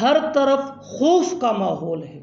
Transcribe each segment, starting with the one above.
हर तरफ खौफ का माहौल है,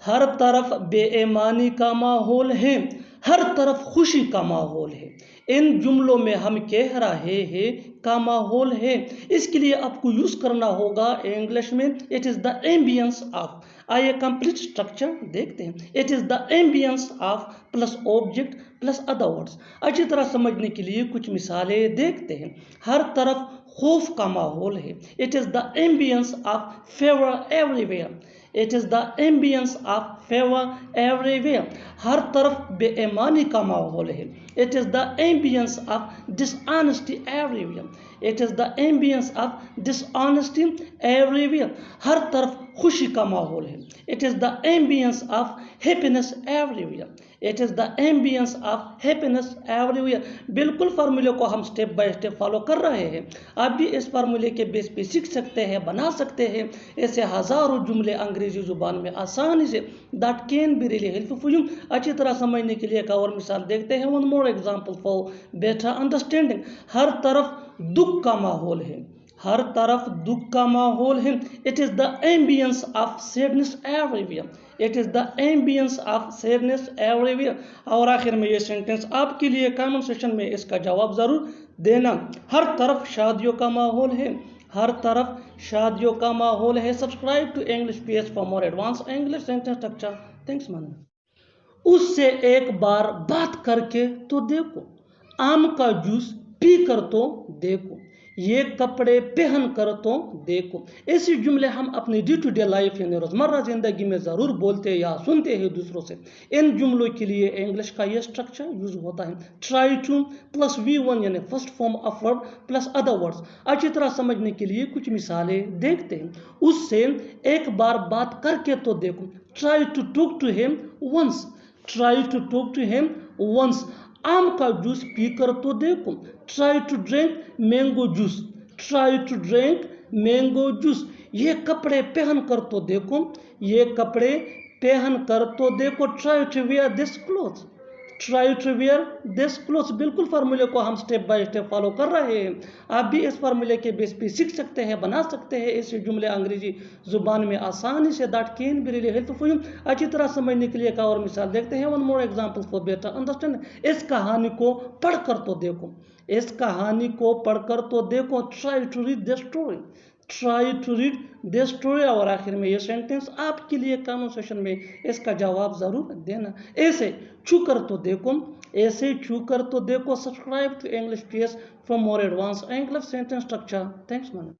हर तरफ बेईमानी का माहौल है, हर तरफ खुशी का माहौल है। इन जुमलों में हम कह रहे हैं का माहौल है, इसके लिए आपको यूज करना होगा इंग्लिश में it is the ambiance of. आइए कंप्लीट स्ट्रक्चर देखते हैं। It is the ambiance of plus object plus other words. अच्छी तरह समझने के लिए कुछ मिसालें देखते हैं। हर तरफ खौफ का माहौल है, it is the ambiance of favour everywhere. It is the ambiance of favour everywhere. हर तरफ बेईमानी का माहौल है, it is the ambiance of dishonesty everywhere. It is the ambiance of dishonesty everywhere. हर तरफ खुशी का माहौल है, it is the ambiance of happiness everywhere. It is the ambiance of happiness everywhere. बिल्कुल फार्मूले को हम स्टेप बाय स्टेप फॉलो कर रहे हैं। आप भी इस फार्मूले के बेस पे सीख सकते हैं, बना सकते हैं ऐसे हजारों जुमले अंग्रेजी जुबान में आसानी से। That can be really helpful for you. अच्छी तरह समझने के लिए एक और मिसाल देखते हैं। One more example for better understanding. हर तरफ दुख का माहौल है, हर तरफ दुख का माहौल है, it is the ambiance of sadness everywhere. It is the ambiance of sadness everywhere. और आखिर में ये सेंटेंस आपके लिए कमेंट सेक्शन में इसका जवाब जरूर देना। हर तरफ शादियों का माहौल है, हर तरफ शादियों का माहौल है। Subscribe to English PH for more advance English sentence structure. Thanks man. उससे एक बार बात करके तो देखो, आम का जूस पी कर तो देखो, ये कपड़े पहन कर तो देखो। ऐसे जुमले हम अपनी डे टू डे लाइफ यानी रोजमर्रा जिंदगी में जरूर बोलते या सुनते हैं दूसरों से। इन जुमलों के लिए इंग्लिश का यह स्ट्रक्चर यूज होता है। ट्राई टू प्लस V1 यानी first form of verb plus other words. अच्छी तरह समझने के लिए कुछ मिसालें देखते हैं। उससे एक बार बात करके तो देखो, try to talk to him once. Try to talk to him once. आम का जूस पीकर तो देखो, try to drink mango juice. Try to drink mango juice. ये कपड़े पहन कर तो देखो, ये कपड़े पहन कर तो देखो। Try to wear this cloth. Try to wear this cloth. बिल्कुल फार्मूले को हम स्टेप बाय स्टेप फॉलो कर रहे हैं। आप भी इस फार्मूले के बेस पे सीख सकते हैं, बना सकते हैं ऐसे जुमले अंग्रेजी जुबान में आसानी से। That can be really helpful for you. अच्छी तरह समझने के लिए एक और मिसाल देखते हैं। One more example for better understanding. इस कहानी को पढ़कर तो देखो, इस कहानी को पढ़कर तो देखो। Try to read the story. Try to read the story. और आखिर में ये सेंटेंस आपके लिए कमेंट सेक्शन में इसका जवाब जरूर देना। ऐसे छू कर तो देखो, ऐसे छू कर तो देखो। Subscribe to English PH for more advance English sentence structure. Thanks man.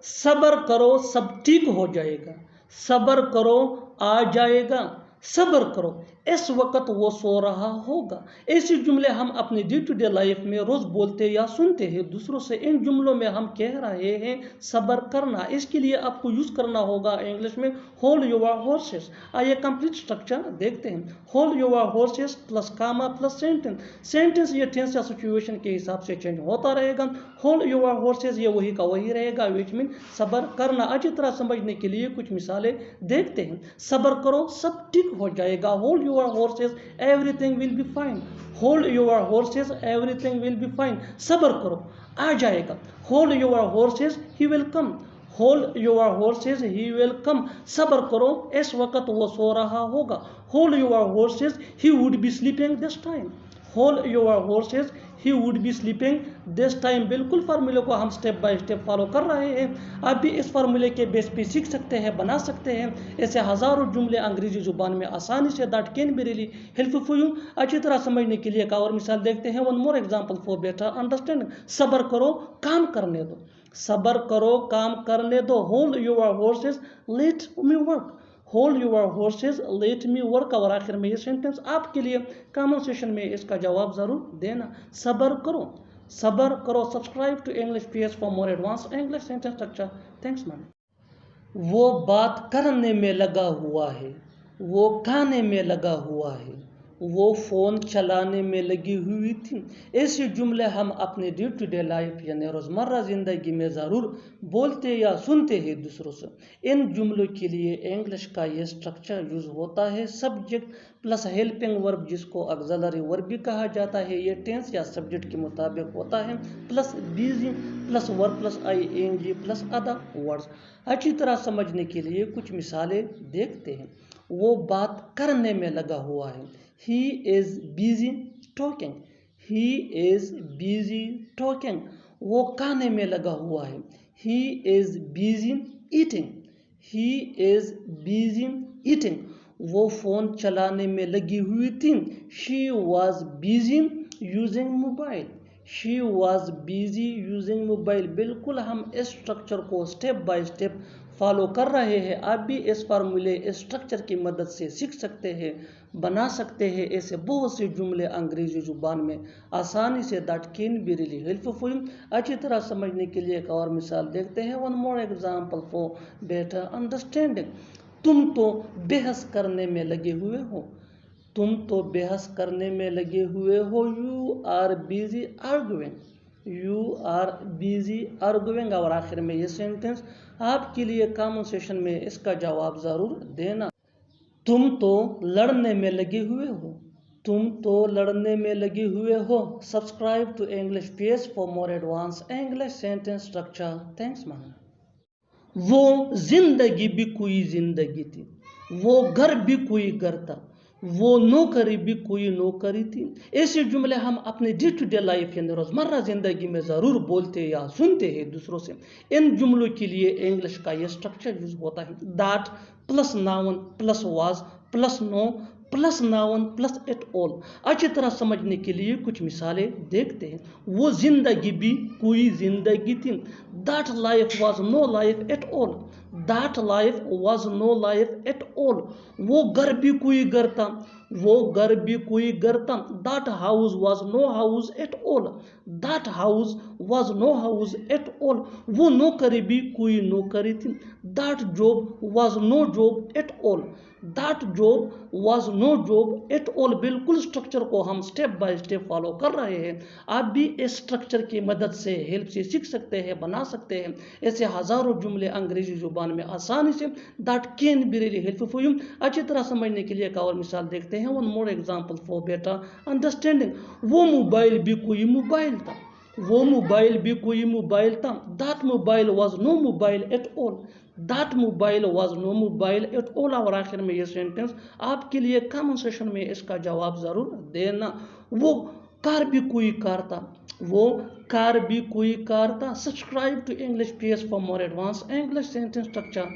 सब्र करो सब ठीक हो जाएगा, सब्र करो आ जाएगा। सब्र करो इस वक्त वो सो रहा होगा। ऐसे जुमले हम अपनी डे टू डे लाइफ में रोज बोलते या सुनते हैं दूसरों से। इन जुमलों में हम कह रहे हैं सब्र करना। इसके लिए आपको यूज करना होगा इंग्लिश में होल्ड योर हॉर्सेस। आइए कंप्लीट स्ट्रक्चर देखते हैं। Hold your horses plus comma plus sentence. Sentence ये टेंस या सिचुएशन के हिसाब से चेंज होता रहेगा। होल्ड योर हॉर्सेस ये वही का वही रहेगा, विच मीन सब्र करना। अच्छी तरह समझने के लिए कुछ मिसालें देखते हैं। सब्र करो सब ठीक हो जाएगा। Hold your horses everything will be fine. Hold your horses everything will be fine. सब्र करो आ जाएगा। Hold your horses he will come. Hold your horses he will come. सब्र करो इस वक्त वो सो रहा होगा। Hold your horses he would be sleeping this time. Hold your horses he would be sleeping this time. बिल्कुल फार्मूले को हम स्टेप बाय स्टेप फॉलो कर रहे हैं। आप भी इस फार्मूले के बेस पे सीख सकते हैं, बना सकते हैं ऐसे हजारों जुमले अंग्रेजी जुबान में आसानी से। That can be really helpful for you. अच्छी तरह समझने के लिए एक और मिसाल देखते हैं। One more example for better understanding. सब्र करो काम करने दो। सब्र करो काम करने दो। Hold your horses let me work. Hold your horses let me work. और आखिर में ये सेंटेंस आपके लिए कमेंट सेक्शन में इसका जवाब जरूर देना। सब्र करो, सब्र करो। Subscribe to English PH for more advance English sentence structure. Thanks man. वो बात करने में लगा हुआ है, वो खाने में लगा हुआ है, वो फ़ोन चलाने में लगी हुई थी। ऐसे जुमले हम अपने डे टू डे लाइफ यानी रोज़मर्रा ज़िंदगी में ज़रूर बोलते या सुनते हैं दूसरों से। इन जुमलों के लिए इंग्लिश का ये स्ट्रक्चर यूज़ होता है सब्जेक्ट प्लस हेल्पिंग वर्ब, जिसको ऑक्सिलरी वर्ब भी कहा जाता है। ये टेंस या सब्जेक्ट के मुताबिक होता है, plus busy plus verb plus ing plus other words. अच्छी तरह समझने के लिए कुछ मिसालें देखते हैं। वो बात करने में लगा हुआ है। He is busy talking. He is busy talking. वो खाने में लगा हुआ है। He is busy eating. He is busy eating. वो फ़ोन चलाने में लगी हुई थी। She was busy using mobile. She was busy using mobile. बिल्कुल हम इस स्ट्रक्चर को स्टेप बाय स्टेप फॉलो कर रहे हैं। आप भी इस फार्मूले इस स्ट्रक्चर की मदद से सीख सकते हैं, बना सकते हैं ऐसे बहुत से जुमले अंग्रेजी जुबान में आसानी से। That can be really helpful for you. अच्छी तरह समझने के लिए एक और मिसाल देखते हैं। One more example for better understanding. तुम तो बहस करने में लगे हुए हो। तुम तो बहस करने में लगे हुए हो। You are busy arguing. You are busy arguing. और आखिर में ये सेंटेंस आपके लिए कॉमन सेशन में इसका जवाब ज़रूर देना। तुम तो लड़ने में लगे हुए हो। तुम तो लड़ने में लगे हुए हो। Subscribe to English page for more advance English sentence structure. Thanks man. वो जिंदगी भी कोई जिंदगी थी। वो घर भी कोई घर था। वो नौकरी भी कोई नौकरी थी। ऐसे जुमले हम अपने डे टू डे लाइफ यानी रोज़मर्रा ज़िंदगी में ज़रूर बोलते या सुनते हैं दूसरों से। इन जुमलों के लिए इंग्लिश का ये स्ट्रक्चर यूज होता है। That plus noun plus was plus no plus noun plus at all. अच्छी तरह समझने के लिए कुछ मिसालें देखते हैं। वो जिंदगी भी कोई जिंदगी थी। That life was no life at all. That life was no life at all. वो घर भी कोई घर था। वो घर भी कोई घर था। That house was no house at all. That house was no house at all. वो नौकरी भी कोई नौकरी थी। That job was no job at all. That job was no job at all. बिल्कुल स्ट्रक्चर को हम स्टेप बाय स्टेप फॉलो कर रहे हैं। आप भी इस स्ट्रक्चर की मदद से हेल्प से सीख सकते हैं, बना सकते हैं ऐसे हज़ारों जुमले अंग्रेजी जुबान में आसानी से। That can be really helpful for you. अच्छी तरह समझने के लिए एक और मिसाल देखते हैं। One more example for better understanding. वो मोबाइल भी कोई मोबाइल था। वो मोबाइल भी कोई मोबाइल था। That mobile was no mobile at all. That mobile was no mobile at all. और आखिर में ये सेंटेंस आपके लिए कॉमन सेशन में इसका जवाब ज़रूर देना। वो कार भी कोई कार था। वो कार भी कोई कार था। Subscribe to English page for more advance English sentence structure.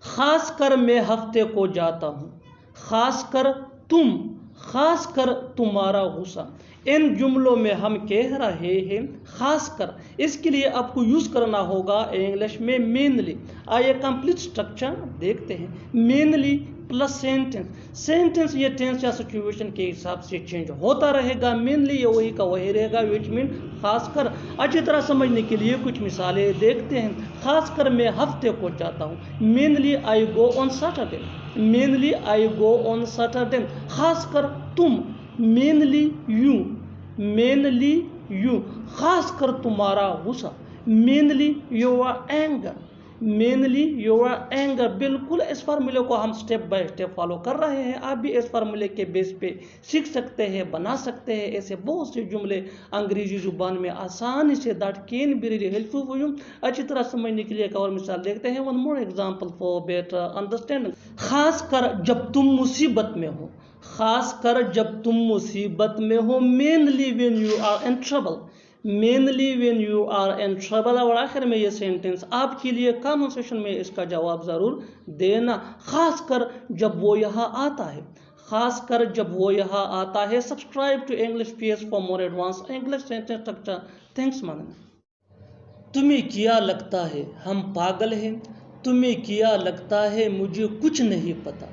खास कर मैं हफ्ते को जाता हूँ। खास कर तुम, खास कर तुम्हारा गुस्सा। इन जुमलों में हम कह रहे हैं खास कर। इसके लिए आपको यूज करना होगा इंग्लिश में मेनली। आइए कंप्लीट स्ट्रक्चर देखते हैं। Mainly plus sentence. सेंटेंस ये टेंस या सिचुएशन के हिसाब से चेंज होता रहेगा। मेनली ये वही का वही रहेगा, विच मीन खासकर। अच्छी तरह समझने के लिए कुछ मिसालें देखते हैं। खासकर मैं हफ्ते को जाता हूँ। Mainly I go on Saturday. Mainly I go on Saturday. खासकर तुम, मेनली यू, मेनली यू। खासकर तुम्हारा गुस्सा, mainly your anger, mainly your anger. बिल्कुल इस फार्मूले को हम स्टेप बाय स्टेप फॉलो कर रहे हैं। आप भी इस फार्मूले के बेस पे सीख सकते हैं, बना सकते हैं ऐसे बहुत से जुमले अंग्रेजी जुबान में आसानी से। That can be really helpful for you. अच्छी तरह समझने के लिए एक और मिसाल देखते हैं। One more example for better understanding. खास कर जब तुम मुसीबत में हो। खास कर जब तुम मुसीबत में हो। Mainly when you are in trouble. Mainly when you are in trouble. और आखिर में ये सेंटेंस आपके लिए कॉमन सेशन में इसका जवाब ज़रूर देना। खास कर जब वो यहाँ आता है। खास कर जब वो यहाँ आता है। Subscribe to English page for more advance English sentence structure. Thanks man. तुम्हें क्या लगता है हम पागल हैं। तुम्हें क्या लगता है मुझे कुछ नहीं पता।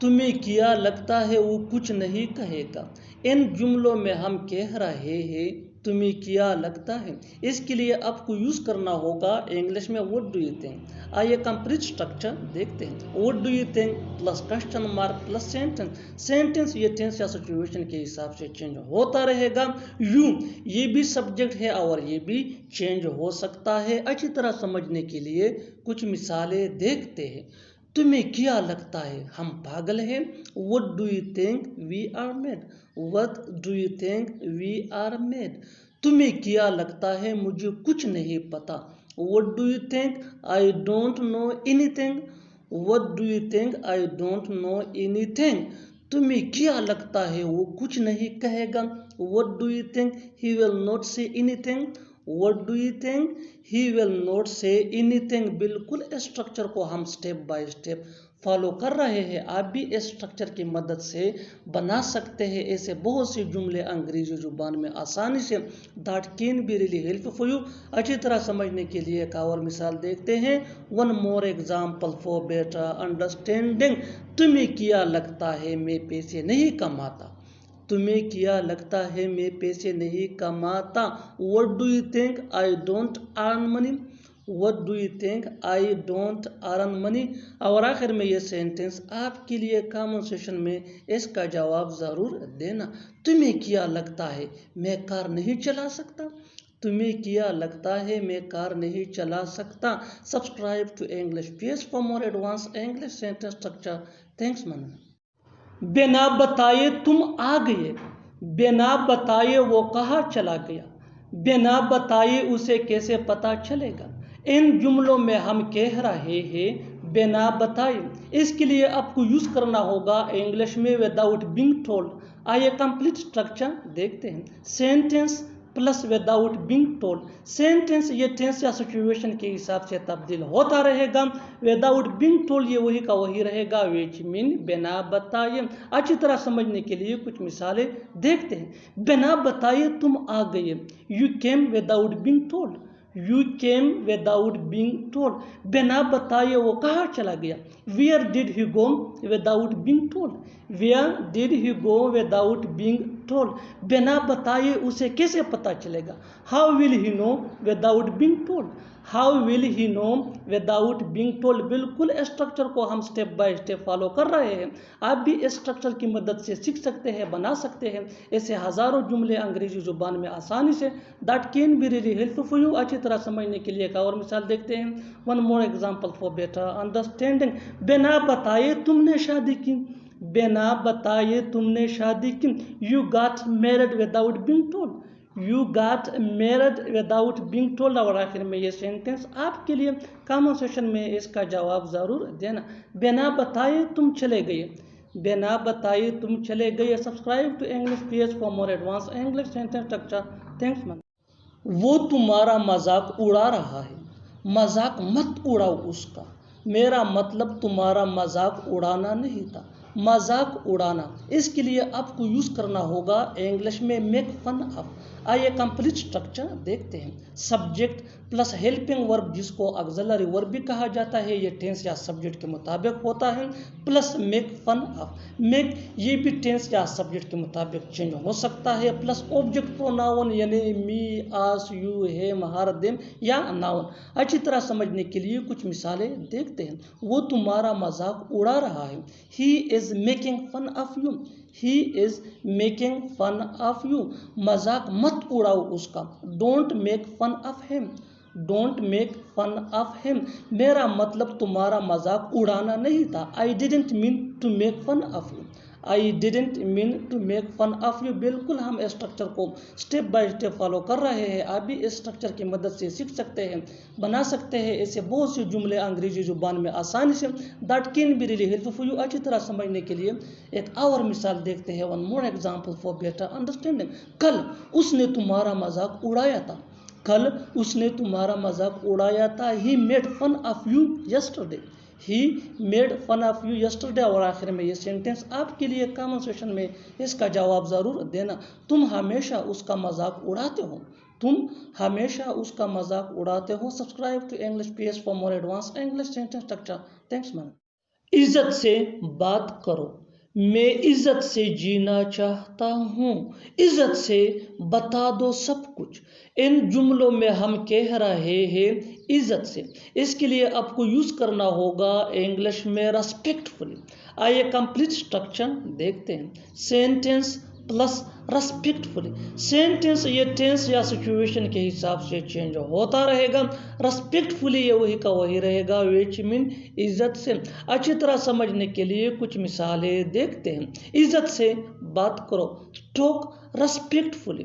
तुम्हें क्या लगता है वो कुछ नहीं कहेगा। इन जुमलों में हम कह रहे हैं तुम्हें क्या लगता है। इसके लिए आपको यूज करना होगा इंग्लिश में व्हाट डू यू थिंक। आइए कंप्लीट स्ट्रक्चर देखते हैं। What do you think plus question mark plus sentence. Sentence ये टेंस या सिचुएशन के हिसाब से चेंज होता रहेगा। यू ये भी सब्जेक्ट है और ये भी चेंज हो सकता है। अच्छी तरह समझने के लिए कुछ मिसालें देखते हैं। तुम्हें क्या लगता है हम पागल हैं। What do you think we are mad? What do you think we are mad? तुम्हें क्या लगता है मुझे कुछ नहीं पता। What do you think I don't know anything? What do you think I don't know anything? तुम्हें क्या लगता है वो कुछ नहीं कहेगा। What do you think he will not say anything? What do you think he will not say anything? बिल्कुल structure को हम स्टेप बाय स्टेप फॉलो कर रहे हैं। आप भी इस स्ट्रक्चर की मदद से बना सकते हैं ऐसे बहुत से जुमले अंग्रेजी जुबान में आसानी से। That can be really helpful for you. अच्छी तरह समझने के लिए एक और मिसाल देखते हैं। One more example for better understanding. तुम्हें क्या लगता है मैं पैसे नहीं कमाता। तुम्हें क्या लगता है मैं पैसे नहीं कमाता। What do you think I don't earn money? What do you think I don't earn money? और आखिर में ये सेंटेंस आपके लिए कॉमन सेशन में इसका जवाब ज़रूर देना। तुम्हें क्या लगता है मैं कार नहीं चला सकता। तुम्हें क्या लगता है मैं कार नहीं चला सकता। Subscribe to English page for more advance English sentence structure. Thanks man. बिना बताए तुम आ गए। बिना बताए वो कहाँ चला गया। बिना बताए उसे कैसे पता चलेगा। इन जुमलों में हम कह रहे हैं बिना बताए। इसके लिए आपको यूज करना होगा इंग्लिश में विदाउट बीइंग टोल्ड। आइए कंप्लीट स्ट्रक्चर देखते हैं। Sentence plus without being told. Sentence ये टेंस या सिचुएशन के हिसाब से तब्दील होता रहेगा। विदाउट बीइंग टोल्ड ये वही का वही रहेगा विच मीन बिना बताए। अच्छी तरह समझने के लिए कुछ मिसालें देखते हैं। बिना बताए तुम आ गए। You came without being told. You came without being told. बिना बताए वो कहाँ चला गया। Where did he go without being told. Where did he go without being told. बिना बताए उसे कैसे पता चलेगा। How will he know without being told. How will he know without being told. बिल्कुल स्ट्रक्चर को हम स्टेप बाय स्टेप फॉलो कर रहे हैं। आप भी इस स्ट्रक्चर की मदद से सीख सकते हैं, बना सकते हैं ऐसे हजारों जुमले अंग्रेजी जुबान में आसानी से। That can be really helpful for you. अच्छी तरह समझने के लिए एक और मिसाल देखते हैं। One more example for better understanding. बिना बताए तुमने शादी की। बिना बताए तुमने शादी की। You got married without being told. You got married without being told. और आखिर में ये सेंटेंस आपके लिए कॉमन सेशन में इसका जवाब ज़रूर देना। बिना बताए तुम चले गए। बिना बताए तुम चले गए। Subscribe to English page for more advance English sentence structure. Thanks ma'am. वो तुम्हारा मजाक उड़ा रहा है। मजाक मत उड़ाओ उसका। मेरा मतलब तुम्हारा मजाक उड़ाना नहीं था, मजाक उड़ाना। इसके लिए आपको यूज करना होगा इंग्लिश में मेक फन ऑफ। आइए कंप्लीट स्ट्रक्चर देखते हैं। सब्जेक्ट प्लस हेल्पिंग वर्ब जिसको ऑक्सिलरी वर्ब भी कहा जाता है, ये टेंस या सब्जेक्ट के मुताबिक होता है। Plus make fun of. Make ये भी टेंस या सब्जेक्ट के मुताबिक चेंज हो सकता है। प्लस ऑब्जेक्ट प्रोनाउन यानी मी आस यू हिम हर देम या नाउन। अच्छी तरह समझने के लिए कुछ मिसालें देखते हैं। वो तुम्हारा मजाक उड़ा रहा है। He is making fun of you. He is making fun of you. मजाक मत उड़ाओ उसका। Don't make fun of him. Don't make fun of him. मेरा मतलब तुम्हारा मजाक उड़ाना नहीं था। I didn't mean to make fun of you. I didn't mean to make fun of you. बिल्कुल हम इस स्ट्रक्चर को स्टेप बाय स्टेप फॉलो कर रहे हैं। आप भी इस स्ट्रक्चर की मदद से सीख सकते हैं, बना सकते हैं ऐसे बहुत से जुमले अंग्रेजी जुबान में आसानी से। That can be really helpful for you. अच्छी तरह समझने के लिए एक और मिसाल देखते हैं। One more example for better understanding. कल उसने तुम्हारा मजाक उड़ाया था। कल उसने तुम्हारा मजाक उड़ाया था। He made fun of you yesterday. He made fun of you yesterday. और आखिर में ये सेंटेंस आपके लिए कॉमन सेशन में इसका जवाब ज़रूर देना। तुम हमेशा उसका मजाक उड़ाते हो। तुम हमेशा उसका मजाक उड़ाते हो। Subscribe to English page for more advance English sentence structure. Thanks ma'am. इज्जत से बात करो। मैं इज्जत से जीना चाहता हूँ। इज्जत से बता दो सब कुछ। इन जुमलों में हम कह रहे हैं इज्जत से। इसके लिए आपको यूज करना होगा इंग्लिश में रेस्पेक्टफुली। आइए कंप्लीट स्ट्रक्चर देखते हैं। Sentence plus respectfully. सेंटेंस ये टेंस या सिचुएशन के हिसाब से चेंज होता रहेगा। रेस्पेक्टफुली ये वही का वही रहेगा, विच मीन इज्जत से। अच्छी तरह समझने के लिए कुछ मिसालें देखते हैं। इज्जत से बात करो, टॉक रेस्पेक्टफुली।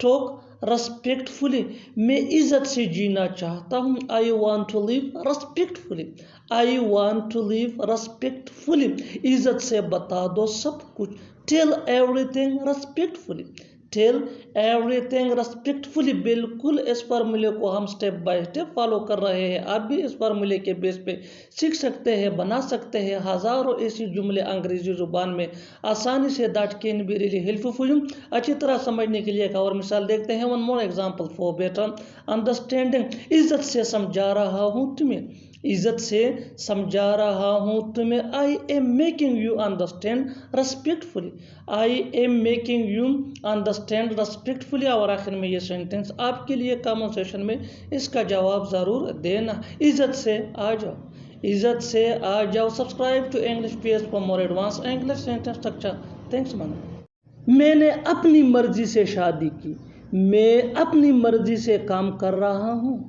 टॉक रेस्पेक्टफुली, मैं इज्जत से जीना चाहता हूँ। I want to live respectfully. I want to live respectfully, इज्जत से बता दो सब कुछ। Tell everything respectfully. Tell everything respectfully, बिल्कुल इस फार्मूले को हम स्टेप बाय स्टेप फॉलो कर रहे हैं। आप भी इस फार्मूले के बेस पे सीख सकते हैं, बना सकते हैं हजारों ऐसी जुमले अंग्रेजी जुबान में आसानी से। That can be really helpful for you. अच्छी तरह समझने के लिए एक और मिसाल देखते हैं। One more example for better understanding. इज्जत से समझा रहा हूँ तुम्हें। इज्जत से समझा रहा हूँ तुम्हें। I am making you understand respectfully. I am making you understand respectfully. और आखिर में ये सेंटेंस आपके लिए कमेंट सेशन में इसका जवाब ज़रूर देना। इज्जत से आ जाओ, इज्जत से आ जाओ। Subscribe to English PS for more advance English sentence structure. Thanks man. मैंने अपनी मर्जी से शादी की। मैं अपनी मर्जी से काम कर रहा हूँ।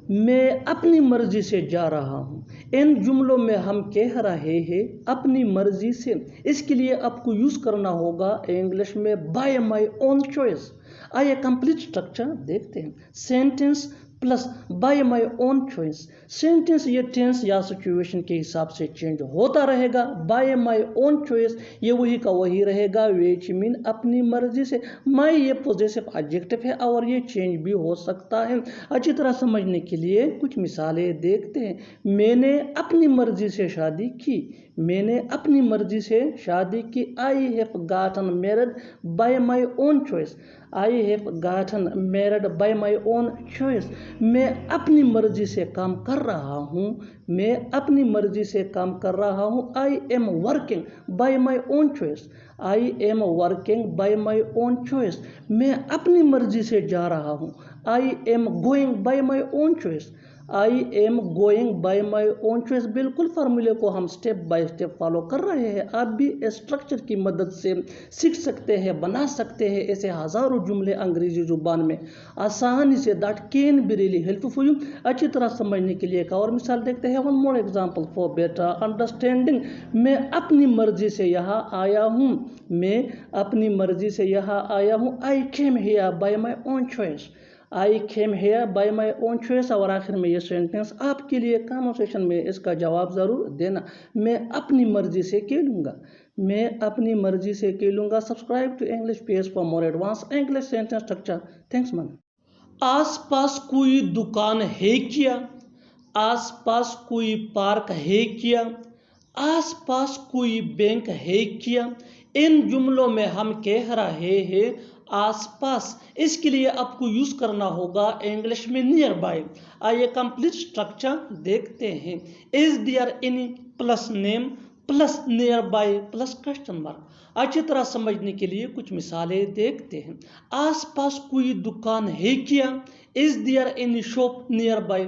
मैं अपनी मर्जी से जा रहा हूँ। इन जुमलों में हम कह रहे हैं अपनी मर्जी से। इसके लिए आपको यूज करना होगा इंग्लिश में बाय माय ओन चॉइस। आइए कंप्लीट स्ट्रक्चर देखते हैं। Sentence plus by my own choice. Sentence ये टेंस या सिचुएशन के हिसाब से चेंज होता रहेगा। बाय माय ओन चॉइस ये वही का वही रहेगा, विच मीन अपनी मर्जी से। माय ये पॉजेसिव एडजेक्टिव है और ये चेंज भी हो सकता है। अच्छी तरह समझने के लिए कुछ मिसालें देखते हैं। मैंने अपनी मर्जी से शादी की। मैंने अपनी मर्जी से शादी की। I have gotten married bye my own choice. I have gotten married bye my own choice. मैं अपनी मर्जी से काम कर रहा हूँ। मैं अपनी मर्जी से काम कर रहा हूँ। I am working bye my own choice. I am working bye my own choice. मैं अपनी मर्जी से जा रहा हूँ। I am going by my own choice. I am going by my own choice. बिल्कुल फार्मूले को हम स्टेप बाय स्टेप फॉलो कर रहे हैं। आप भी स्ट्रक्चर की मदद से सीख सकते हैं, बना सकते हैं ऐसे हजारों जुमले अंग्रेजी जुबान में आसानी से। That can be really helpful for you. अच्छी तरह समझने के लिए एक और मिसाल देखते हैं। One more example for better understanding. मैं अपनी मर्जी से यहाँ आया हूँ। मैं अपनी मर्जी से यहाँ आया हूँ। I came here by my own choice. I came here by my own choice. और आखिर में ये सेंटेंस आपके लिए कन्वर्सेशन में इसका जवाब ज़रूर देना। मैं अपनी मर्जी से खेलूँगा। मैं अपनी मर्जी से खेलूँगा। Subscribe to English PS for more advance English sentence structure. Thanks man. आस पास कोई दुकान है क्या? आस पास कोई पार्क है क्या? आस पास कोई बैंक है क्या? इन जुमलों में हम कह रहे हैं आसपास। इसके लिए आपको यूज करना होगा इंग्लिश में नियर बाय। आइए कंप्लीट स्ट्रक्चर देखते हैं। Is there any plus name plus nearby plus question mark. अच्छी तरह समझने के लिए कुछ मिसालें देखते हैं। आसपास कोई दुकान है क्या? Is there any shop nearby?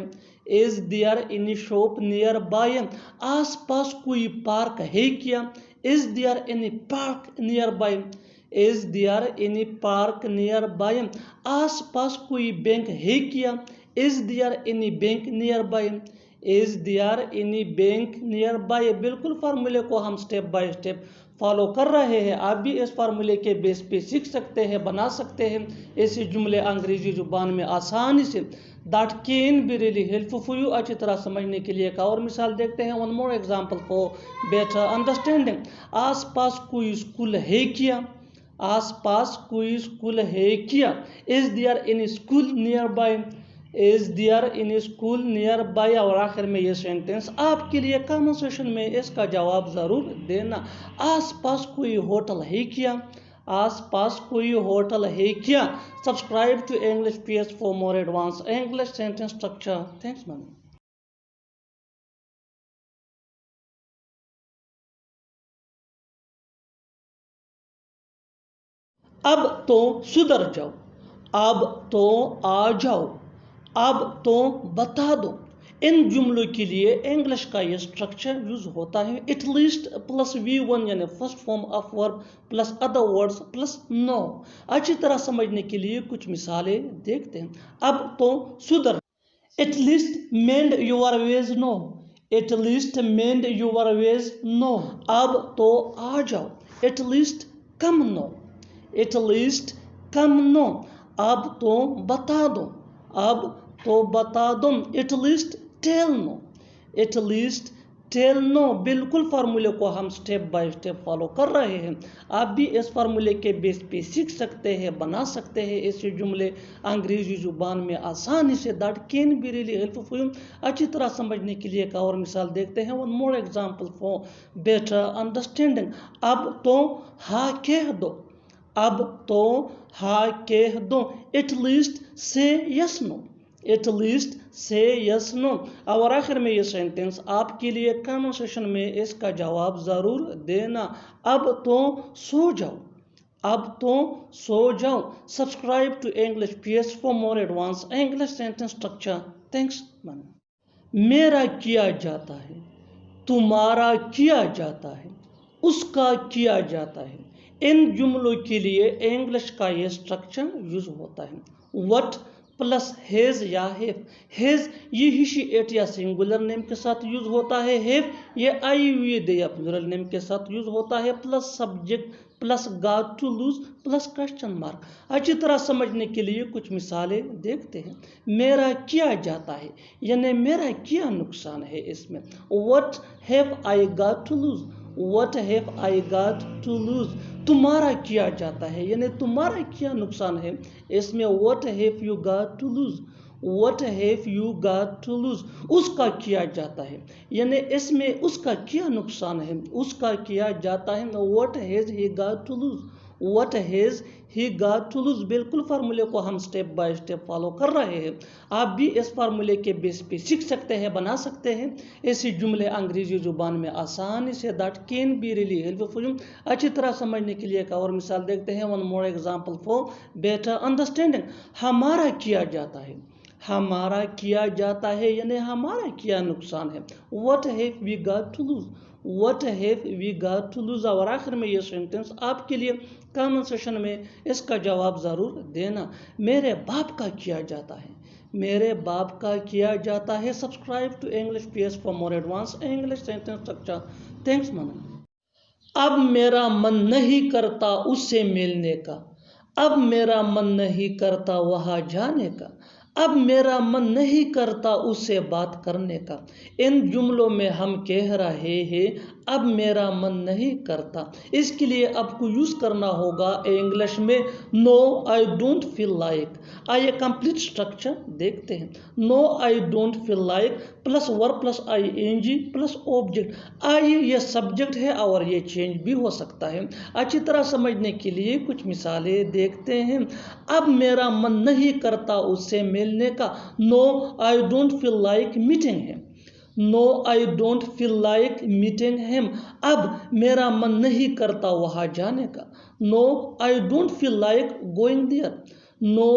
Is there any shop nearby? आसपास कोई पार्क है क्या? Is there any park nearby? Is there any park nearby? आसपास कोई बैंक है क्या? Is there any bank nearby? Is there any bank nearby? बिल्कुल फार्मूले को हम स्टेप बाय स्टेप फॉलो कर रहे हैं। आप भी इस फार्मूले के बेस पे सीख सकते हैं, बना सकते हैं ऐसे जुमले अंग्रेजी जुबान में आसानी से। That can be really helpful for you. अच्छी तरह समझने के लिए एक और मिसाल देखते हैं। One more example for better understanding. आसपास कोई स्कूल है क्या? आसपास कोई स्कूल है क्या? Is there any school nearby? Is there in school nearby? और आखिर में ये सेंटेंस आपके लिए कन्वर्सेशन में इसका जवाब जरूर देना। आसपास कोई होटल है क्या? आसपास कोई होटल है क्या? Subscribe to English PS for more advance English sentence structure. Thanks ma'am. अब तो सुधर जाओ, अब तो आ जाओ, अब तो बता दो। इन जुमलों के लिए इंग्लिश का ये स्ट्रक्चर यूज होता है एटलीस्ट प्लस V1 यानी first form of verb plus other words plus now. अच्छी तरह समझने के लिए कुछ मिसालें देखते हैं। अब तो सुधर, at least mend your ways now, at least mend your ways now. अब तो आ जाओ, at least come now, at least come now. अब तो बता दो, अब तो बता दो। At least tell now, at least tell now. बिल्कुल फार्मूले को हम स्टेप बाय स्टेप फॉलो कर रहे हैं। आप भी इस फार्मूले के बेस पे सीख सकते हैं, बना सकते हैं ऐसे जुमले अंग्रेजी जुबान में आसानी से। That can be really helpful. अच्छी तरह समझने के लिए एक और मिसाल देखते हैं। One more example for better understanding. अब तो हाँ कह दो, अब तो हाँ कह दो। एटलीस्ट से यस नो, एटलीस्ट से यस नो। और आखिर में ये सेंटेंस आपके लिए कमेंट सेक्शन में इसका जवाब ज़रूर देना। अब तो सो जाओ, अब तो सो जाओ। Subscribe to English PS for more advance English sentence structure. Thanks. मेरा किया जाता है, तुम्हारा किया जाता है, उसका किया जाता है। इन जुमलों के लिए इंग्लिश का ये स्ट्रक्चर यूज होता है। वट प्लस हेज या हेव। हेज ये ही शी एट या सिंगुलर नेम के साथ यूज होता है। हेव ये आई हुई दे या प्लूरल नेम के साथ यूज होता है। Plus subject plus got to lose plus question mark. अच्छी तरह समझने के लिए कुछ मिसालें देखते हैं। मेरा किया जाता है यानी मेरा क्या नुकसान है इसमें। What have I got to lose, what have I got to lose. तुम्हारा किया जाता है यानी तुम्हारा क्या नुकसान है इसमें। What have you got to lose, what have you got to lose. उसका किया जाता है यानी इसमें उसका क्या नुकसान है, उसका किया जाता है। What has he got to lose, what has he got to lose. बिल्कुल फार्मूले को हम स्टेप बाय स्टेप फॉलो कर रहे हैं। आप भी इस फार्मूले के बेस पे सीख सकते हैं, बना सकते हैं ऐसे जुमले अंग्रेजी जुबान में आसानी से। That can be really helpful. अच्छी तरह समझने के लिए एक और मिसाल देखते हैं। One more example for better understanding. हमारा किया जाता है, हमारा किया जाता है यानी हमारा क्या नुकसान है। What have we got to lose, what have we got to lose. और आखिर में ये सेंटेंस आपके लिए कमेंट सेक्शन में इसका जवाब ज़रूर देना। मेरे बाप का किया जाता है, मेरे बाप का किया जाता है। Subscribe to English PS for more advance English sentence structure. Thanks man. अब मेरा मन नहीं करता उससे मिलने का, अब मेरा मन नहीं करता वहाँ जाने का, अब मेरा मन नहीं करता उससे बात करने का। इन जुमलों में हम कह रहे हैं अब मेरा मन नहीं करता। इसके लिए आपको यूज़ करना होगा इंग्लिश में no I don't feel like. आइए कंप्लीट स्ट्रक्चर देखते हैं। No I don't feel like plus verb plus ING plus object. I ये सब्जेक्ट है और ये चेंज भी हो सकता है। अच्छी तरह समझने के लिए कुछ मिसालें देखते हैं। अब मेरा मन नहीं करता उससे मिलने का। No I don't feel like meeting है, no I don't feel like meeting him. अब मेरा मन नहीं करता वहाँ जाने का। No I don't feel like going there, no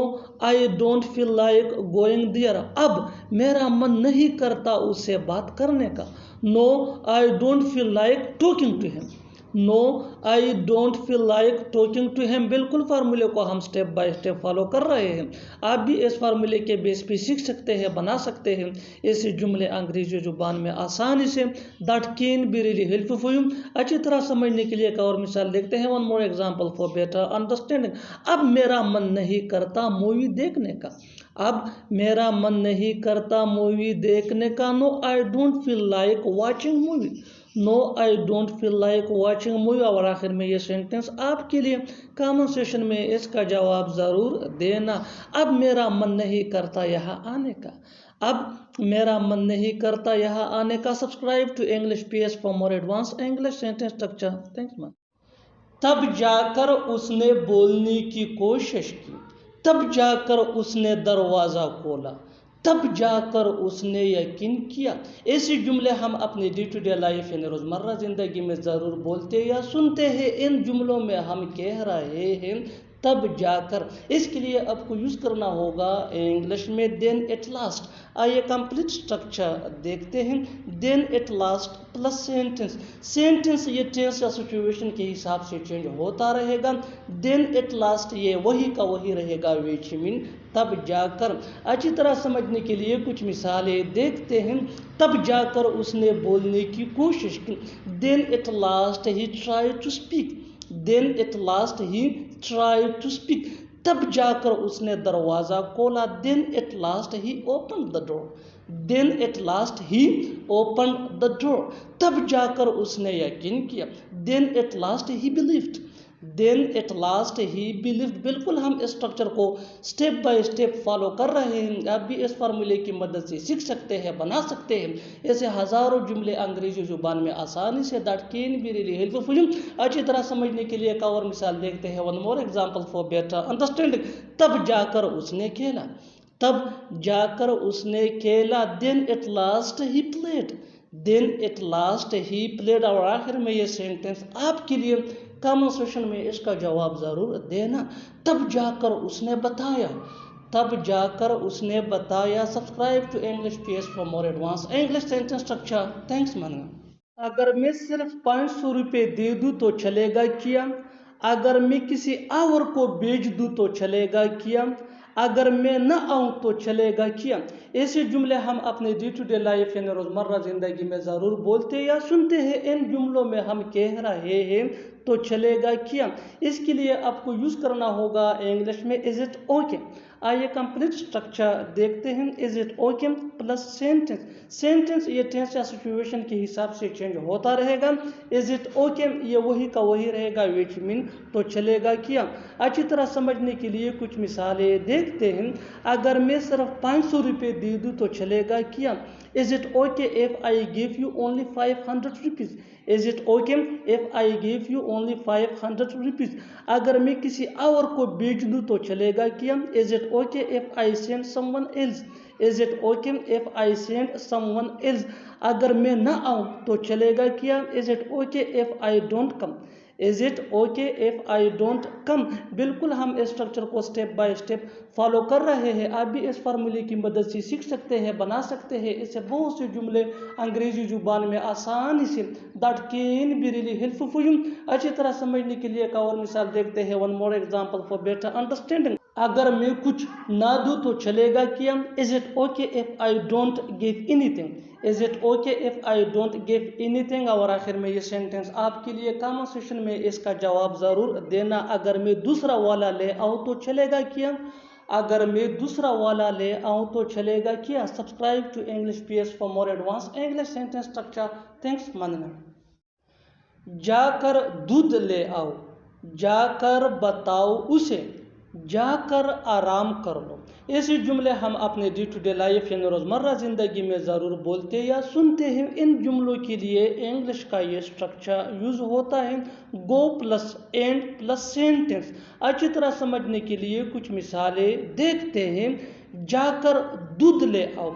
I don't feel like going there. अब मेरा मन नहीं करता उससे बात करने का। No I don't feel like talking to him, no I don't feel like talking to him. बिल्कुल फार्मूले को हम स्टेप बाय स्टेप फॉलो कर रहे हैं। आप भी इस फार्मूले के बेस पे सीख सकते हैं, बना सकते हैं ऐसे जुमले अंग्रेजी जुबान में आसानी से। That can be really helpful. अच्छी तरह समझने के लिए एक और मिसाल देखते हैं। One more example for better understanding. अब मेरा मन नहीं करता मूवी देखने का, अब मेरा मन नहीं करता मूवी देखने का। No I don't feel like watching movie, no I don't feel like watching movie. और आखिर में ये सेंटेंस आपके लिए कमेंट सेक्शन में इसका जवाब ज़रूर देना। अब मेरा मन नहीं करता यहाँ आने का, अब मेरा मन नहीं करता यहाँ आने का। Subscribe to English PS for more advance English sentence structure. Thanks ma'am. तब जाकर उसने बोलने की कोशिश की, तब जाकर उसने दरवाज़ा खोला, तब जाकर उसने यकीन किया। ऐसे जुमले हम अपने डे टू डे लाइफ यानी रोज़मर्रा ज़िंदगी में ज़रूर बोलते या सुनते हैं। इन जुमलों में हम कह रहे हैं तब जाकर। इसके लिए आपको यूज़ करना होगा इंग्लिश में देन एट लास्ट। आइए कंप्लीट स्ट्रक्चर देखते हैं। Then at last plus sentence. Sentence ये टेंस या सिचुएशन के हिसाब से चेंज होता रहेगा। देन एट लास्ट ये वही का वही रहेगा, विच मीन तब जाकर। अच्छी तरह समझने के लिए कुछ मिसालें देखते हैं। तब जाकर उसने बोलने की कोशिश की। Then at last he try to speak. Then at last he try to speak. तब जाकर उसने दरवाज़ा खोला। Then at last he open the door. Then at last he open the door. तब जाकर उसने यकीन किया। Then at last he believed. Then at last he believed. बिल्कुल हम इस स्ट्रक्चर को स्टेप बाय स्टेप फॉलो कर रहे हैं। आप भी इस फार्मूले की मदद से सीख सकते हैं, बना सकते हैं। ऐसे हज़ारों जुमले अंग्रेजी ज़ुबान में आसानी से that can be really helpful. अच्छी तरह समझने के लिए एक और मिसाल देखते हैं। One more example for better understanding. तब जाकर उसने खेला। तब जाकर उसने खेला। Then at last he played. Then at last he played. और आखिर में ये सेंटेंस आपके लिए कमेंट सेक्शन में इसका जवाब ज़रूर देना। तब जाकर उसने बताया। तब जाकर उसने बताया। Subscribe to English PS for more advance English sentence structure. Thanks मानना। अगर मैं सिर्फ 500 रुपये दे दूँ तो चलेगा क्या? अगर मैं किसी और को बेच दूँ तो चलेगा क्या? अगर मैं न आऊँ तो चलेगा क्या? ऐसे जुमले हम अपने डे टू डे लाइफ यानी रोज़मर्रा ज़िंदगी में ज़रूर बोलते या सुनते हैं। इन जुमलों में हम कह रहे हैं तो चलेगा क्या? इसके लिए आपको यूज़ करना होगा इंग्लिश में इज़ इट ओके। आइए कंप्लीट स्ट्रक्चर देखते हैं। Is it okay plus sentence. Sentence ये टेंस या सिचुएशन के हिसाब से चेंज होता रहेगा। इज़ इट ओके ये वही का वही रहेगा, विच मीन तो चलेगा क्या। अच्छी तरह समझने के लिए कुछ मिसालें देखते हैं। अगर मैं सिर्फ 500 रुपये दे दूँ तो चलेगा क्या? Is it okay if I give you only 500 rupees. Is it okay if I give you only 500 rupees. अगर मैं किसी और को बेच दूँ तो चलेगा क्या? Is it okay if I send someone else. Is it okay if I send someone else. अगर मैं न आऊँ तो चलेगा क्या? Is it okay if I don't come. Is it okay if I don't come. बिल्कुल हम इस स्ट्रक्चर को स्टेप बाय स्टेप फॉलो कर रहे हैं। आप भी इस फार्मूले की मदद से सीख सकते हैं, बना सकते हैं। इससे बहुत से जुमले अंग्रेजी जुबान में आसानी से that can be really helpful. अच्छी तरह समझने के लिए एक और मिसाल देखते हैं। One more example for better understanding. अगर मैं कुछ ना दूँ तो चलेगा क्या? Is it okay if I don't give anything. Is it okay if I don't give anything. और आखिर में ये सेंटेंस आपके लिए कमेंट सेक्शन में इसका जवाब ज़रूर देना। अगर मैं दूसरा वाला ले आऊँ तो चलेगा क्या? अगर मैं दूसरा वाला ले आऊँ तो चलेगा क्या? Subscribe to English PS for more advance English sentence structure. Thanks मानना। जाकर दूध ले आओ। जाकर बताओ उसे। जाकर आराम कर लो। ऐसे जुमले हम अपने डे टू डे लाइफ यानी रोज़मर्रा ज़िंदगी में ज़रूर बोलते या सुनते हैं। इन जुमलों के लिए इंग्लिश का ये स्ट्रक्चर यूज़ होता है गो प्लस एंड प्लस सेंटेंस। अच्छी तरह समझने के लिए कुछ मिसालें देखते हैं। जाकर दूध ले आओ।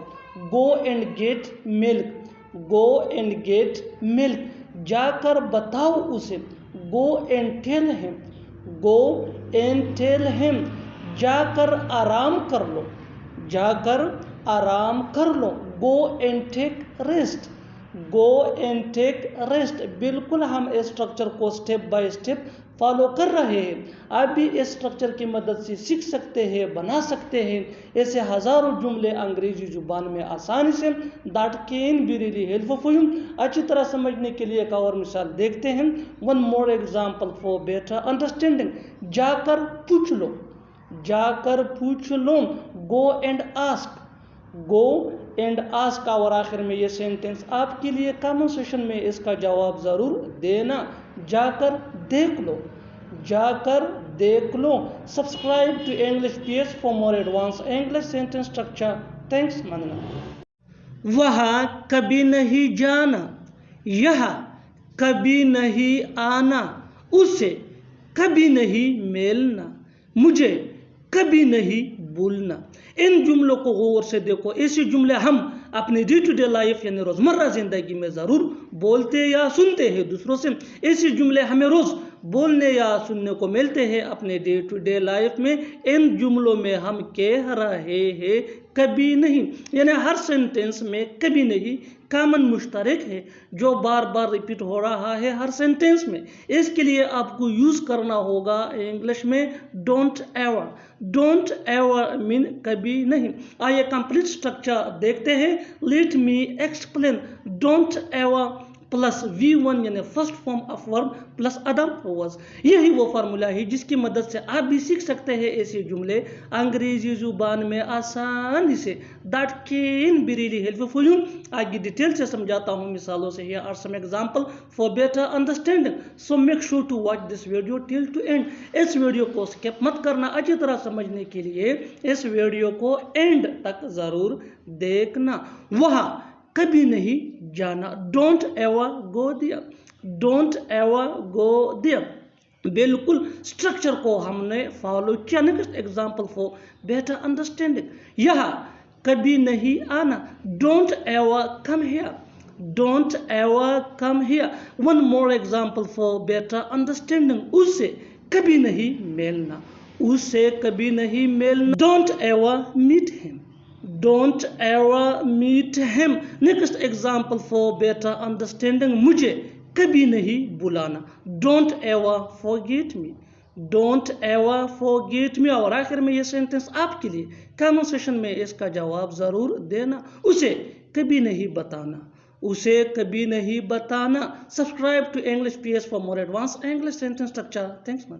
Go and get milk. Go and get milk. जाकर बताओ उसे। Go and tell him. Go and tell him. जाकर आराम कर लो। जाकर आराम कर लो। Go and take rest. Go and take rest. बिल्कुल हम इस स्ट्रक्चर को स्टेप बाय स्टेप फॉलो कर रहे हैं। आप भी इस स्ट्रक्चर की मदद से सीख सकते हैं, बना सकते हैं। ऐसे हज़ारों जुमले अंग्रेजी ज़ुबान में आसानी से that can be really helpful. अच्छी तरह समझने के लिए एक और मिसाल देखते हैं। One more example for better understanding. जाकर पूछ लो। जाकर पूछ लो। Go and ask. Go and ask. और आखिर में ये सेंटेंस आपके लिए कमेंट सेक्शन में इसका जवाब ज़रूर देना। जाकर देख लो। जाकर देख लो। Subscribe to English PS for more advance English sentence structure. Thanks मानना। वहाँ कभी नहीं जाना। यहाँ कभी नहीं आना। उसे कभी नहीं मिलना। मुझे कभी नहीं भूलना। इन जुमलों को गौर से देखो। ऐसे जुमले हम अपने डे टू डे लाइफ यानी रोज़मर्रा ज़िंदगी में ज़रूर बोलते या सुनते हैं दूसरों से। ऐसे जुमले हमें रोज़ बोलने या सुनने को मिलते हैं अपने डे टू डे लाइफ में। इन जुमलों में हम कह रहे हैं कभी नहीं, यानी हर सेंटेंस में कभी नहीं कॉमन मुश्तरक है जो बार बार रिपीट हो रहा है हर सेंटेंस में। इसके लिए आपको यूज़ करना होगा इंग्लिश में don't ever. Don't ever mean कभी नहीं। आइए कंप्लीट स्ट्रक्चर देखते हैं। Let me explain. Don't ever plus V1 यानी first form of verb plus other words, यही वो फार्मूला है जिसकी मदद से आप भी सीख सकते हैं ऐसे जुमले अंग्रेजी जुबान में आसानी से। That can be really helpful for you. आगे डिटेल से समझाता हूँ मिसालों से। Here are some example for better understanding, so make sure to watch this video till to end. इस वीडियो को स्किप मत करना। अच्छी तरह समझने के लिए इस वीडियो को एंड तक जरूर देखना। वहाँ कभी नहीं जाना, don't ever go there. Don't ever go there. बिल्कुल स्ट्रक्चर को हमने फॉलो किया। Next example for better understanding, यहाँ कभी नहीं आना, don't ever come here. Don't ever come here. One more example for better understanding, उससे कभी नहीं मिलना, उससे कभी नहीं मिलना, don't ever meet him. Don't ever meet him. Next example for better understanding, मुझे कभी नहीं बुलाना, Don't ever forget me. Don't ever forget me। और आखिर में ये सेंटेंस आपके लिए, कमेंट सेशन में इसका जवाब जरूर देना। उसे कभी नहीं बताना, उसे कभी नहीं बताना। Subscribe to English PS for more advanced English sentence structure. Thanks man.